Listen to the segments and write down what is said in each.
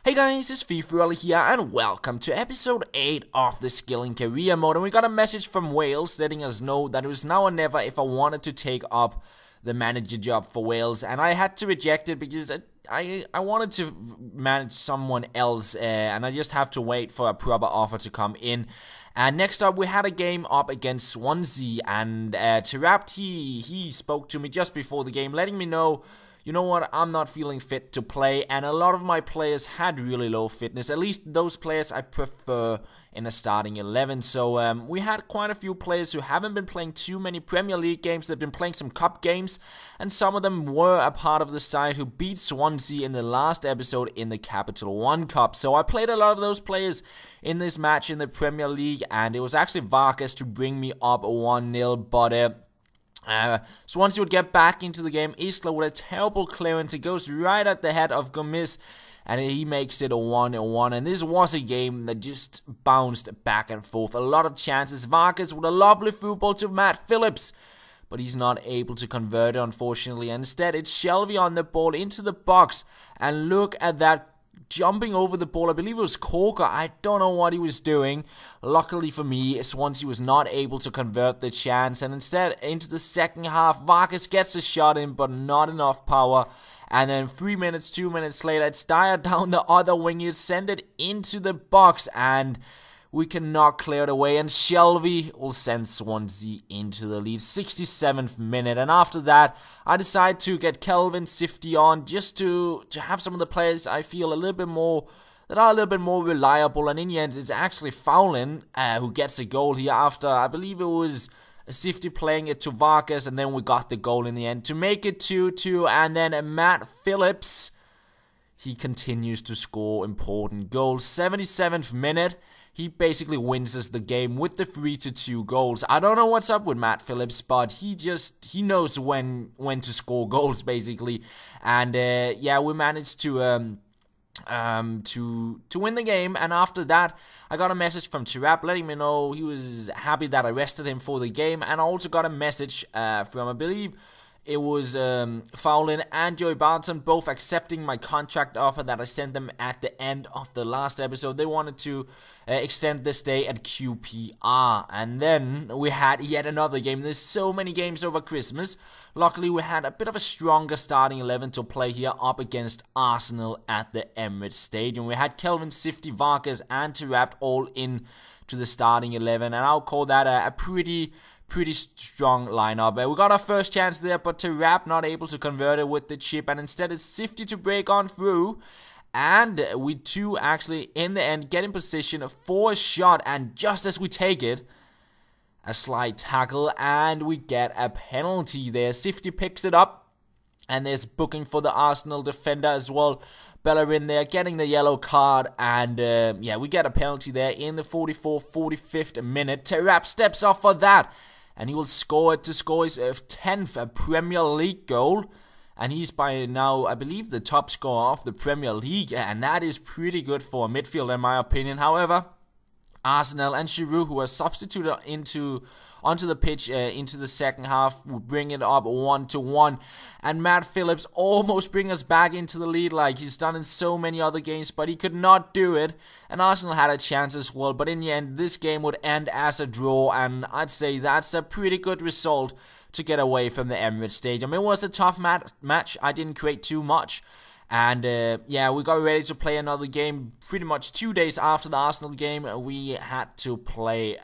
Hey guys, it's FifaRalle here, and welcome to episode 8 of the Skill and Career mode. And we got a message from Wales letting us know that it was now or never if I wanted to take up the manager job for Wales, and I had to reject it because I wanted to manage someone else, and I just have to wait for a proper offer to come in. And next up, we had a game up against Swansea, and Tirapt, he spoke to me just before the game, letting me know, you know what, I'm not feeling fit to play, and a lot of my players had really low fitness, at least those players I prefer in a starting 11. So we had quite a few players who haven't been playing too many Premier League games. They've been playing some cup games, and some of them were a part of the side who beat Swansea in the last episode in the Capital One Cup. So I played a lot of those players in this match in the Premier League, and it was actually Vargas to bring me up 1-0, but Swansea would get back into the game. Isla with a terrible clearance. It goes right at the head of Gomis, and he makes it a 1-1. And this was a game that just bounced back and forth. A lot of chances. Vargas with a lovely through ball to Matt Phillips, but he's not able to convert it, unfortunately. Instead, it's Shelby on the ball into the box. And look at that, jumping over the ball. I believe it was Corker. I don't know what he was doing. Luckily for me, Swansea was not able to convert the chance, and instead, into the second half, Vargas gets a shot in, but not enough power. And then 2 minutes later, it's Dyer down the other wing. You send it into the box, and we cannot clear it away, and Shelby will send Swansea into the lead. 67th minute, and after that, I decide to get Kelvin Sifty on just to have some of the players I feel a little bit more, that are a little bit more reliable, and in the end, it's actually Fowlin who gets a goal here after, I believe it was Sifty playing it to Vargas, and then we got the goal in the end to make it 2-2, and then Matt Phillips, he continues to score important goals. 77th minute, he basically wins us the game with the 3-2 goals. I don't know what's up with Matt Phillips, but he knows when to score goals, basically. And yeah, we managed to win the game. And after that, I got a message from Tirap letting me know he was happy that I rested him for the game. And I also got a message from, I believe it was Fowlin and Joey Barton, both accepting my contract offer that I sent them at the end of the last episode. They wanted to extend this stay at QPR. And then we had yet another game. There's so many games over Christmas. Luckily, we had a bit of a stronger starting 11 to play here up against Arsenal at the Emirates Stadium. We had Kelvin Sifty, Vargas, and Tirapt all in to the starting 11. And I'll call that a pretty strong lineup. We got our first chance there, but Tirapt not able to convert it with the chip, and instead it's Sifty to break on through, and we two actually in the end get in position for a shot, and just as we take it, a slide tackle, and we get a penalty there. Sifty picks it up, and there's booking for the Arsenal defender as well. Bellerin there getting the yellow card, and yeah, we get a penalty there in the 45th minute. Tirapt steps off for that, and he will score it to score his 10th Premier League goal. And he's by now, I believe, the top scorer of the Premier League. And that is pretty good for a midfielder, in my opinion. However, Arsenal and Giroud, who are substituted onto the pitch into the second half, will bring it up 1-1. And Matt Phillips almost bring us back into the lead like he's done in so many other games, but he could not do it. And Arsenal had a chance as well, but in the end, this game would end as a draw, and I'd say that's a pretty good result to get away from the Emirates Stadium. It was a tough match. I didn't create too much. And yeah, we got ready to play another game pretty much 2 days after the Arsenal game. We had to play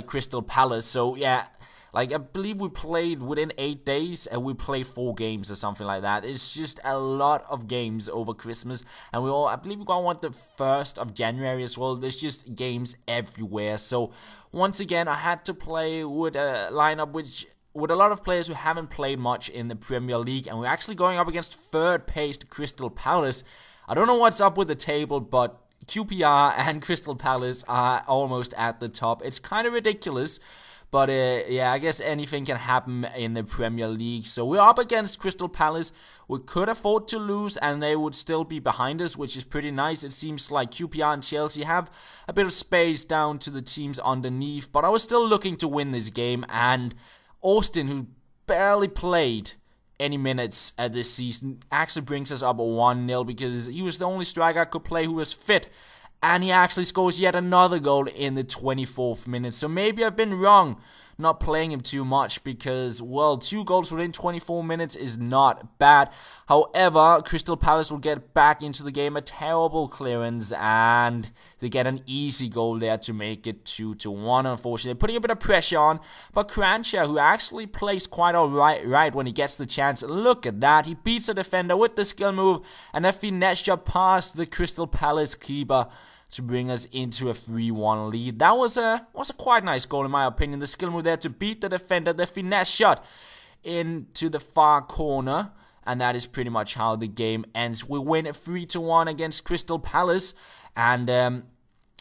Crystal Palace. So yeah, like I believe we played within 8 days, and we played 4 games or something like that. It's just a lot of games over Christmas, and I believe we got one the 1st of January as well. There's just games everywhere. So once again, I had to play with a lineup with a lot of players who haven't played much in the Premier League, and we're actually going up against third-placed Crystal Palace. I don't know what's up with the table, but QPR and Crystal Palace are almost at the top. It's kind of ridiculous, but yeah, I guess anything can happen in the Premier League. So we're up against Crystal Palace. We could afford to lose, and they would still be behind us, which is pretty nice. It seems like QPR and Chelsea have a bit of space down to the teams underneath, but I was still looking to win this game, and Austin, who barely played any minutes this season. Actually brings us up 1-0 because he was the only striker I could play who was fit. And he actually scores yet another goal in the 24th minute. So maybe I've been wrong not playing him too much because, well, 2 goals within 24 minutes is not bad. However, Crystal Palace will get back into the game. A terrible clearance, and they get an easy goal there to make it 2-1, unfortunately. Putting a bit of pressure on, but Crancher, who actually plays quite alright when he gets the chance. Look at that. He beats the defender with the skill move, and a finesse shot past the Crystal Palace keeper to bring us into a 3-1 lead. That was a quite nice goal in my opinion. The skill move there to beat the defender, the finesse shot into the far corner, and that is pretty much how the game ends. We win 3-1 against Crystal Palace, and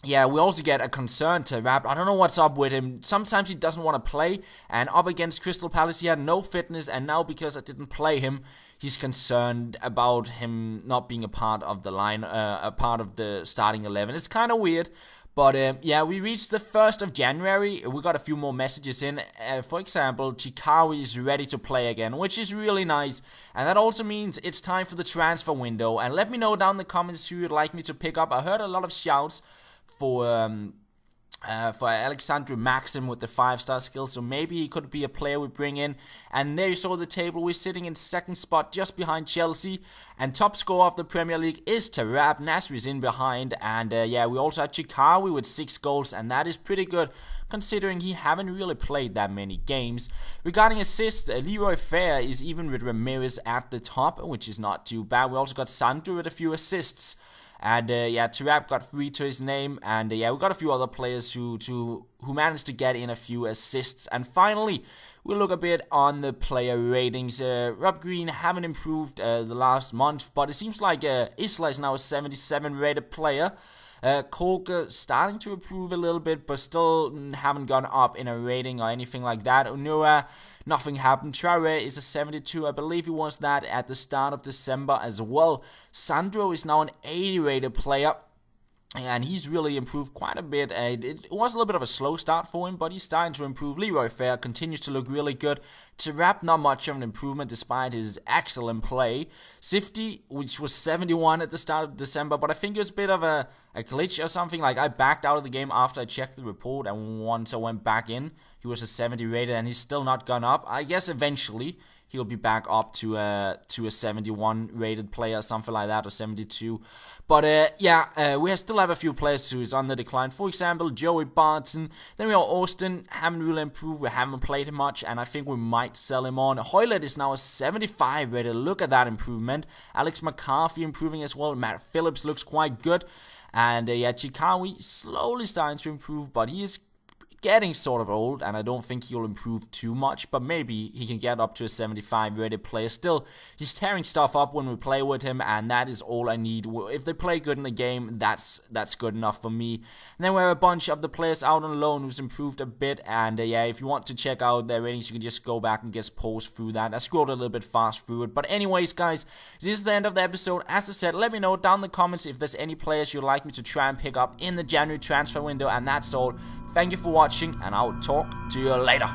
yeah, we also get a concern to Rap. I don't know what's up with him. Sometimes he doesn't want to play, and up against Crystal Palace he had no fitness, and now because I didn't play him, he's concerned about him not being a part of the a part of the starting 11. It's kind of weird, but yeah, we reached the 1st of January. We got a few more messages in. For example, Chikawi is ready to play again, which is really nice, and that also means it's time for the transfer window. And let me know down in the comments who you'd like me to pick up. I heard a lot of shouts for Alexandru Maxim with the 5-star skill, so maybe he could be a player we bring in. And there you saw the table. We're sitting in 2nd spot just behind Chelsea, and top scorer of the Premier League is Tarab. Nasri is in behind, and yeah, we also have Chikawi with 6 goals, and that is pretty good considering he haven't really played that many games. Regarding assists, Leroy Fair is even with Ramirez at the top, which is not too bad. We also got Sandro with a few assists. And yeah, Tarab got 3 to his name, and yeah, we got a few other players who managed to get in a few assists. And finally, we'll look a bit on the player ratings. Rob Green haven't improved the last month, but it seems like Isla is now a 77 rated player. Kolka starting to improve a little bit, but still haven't gone up in a rating or anything like that. Unura, nothing happened. Traore is a 72. I believe he was that at the start of December as well. Sandro is now an 80 rated player, and he's really improved quite a bit. It was a little bit of a slow start for him, but he's starting to improve. Leroy Fair continues to look really good. Tarab, not much of an improvement despite his excellent play. Sifty, which was 71 at the start of December, but I think it was a bit of a glitch or something. Like, I backed out of the game after I checked the report, and once I went back in, he was a 70 rated, and he's still not gone up. I guess eventually he'll be back up to a 71 rated player, something like that, or 72. But yeah, we still have a few players who is on the decline. For example, Joey Barton. Then we have Austin, haven't really improved. We haven't played him much, and I think we might sell him on. Hoylett is now a 75 rated. Look at that improvement. Alex McCarthy improving as well. Matt Phillips looks quite good. And yeah, Chikawi slowly starting to improve, but he is getting sort of old, and I don't think he'll improve too much, but maybe he can get up to a 75 rated player. Still, he's tearing stuff up when we play with him, and that is all I need. If they play good in the game, that's good enough for me. And then we have a bunch of the players out on loan who's improved a bit, and yeah, if you want to check out their ratings, you can just go back and just pause through that. I scrolled a little bit fast through it, but anyways, guys, this is the end of the episode. As I said, let me know down in the comments if there's any players you'd like me to try and pick up in the January transfer window, and that's all. Thank you for watching, and I'll talk to you later.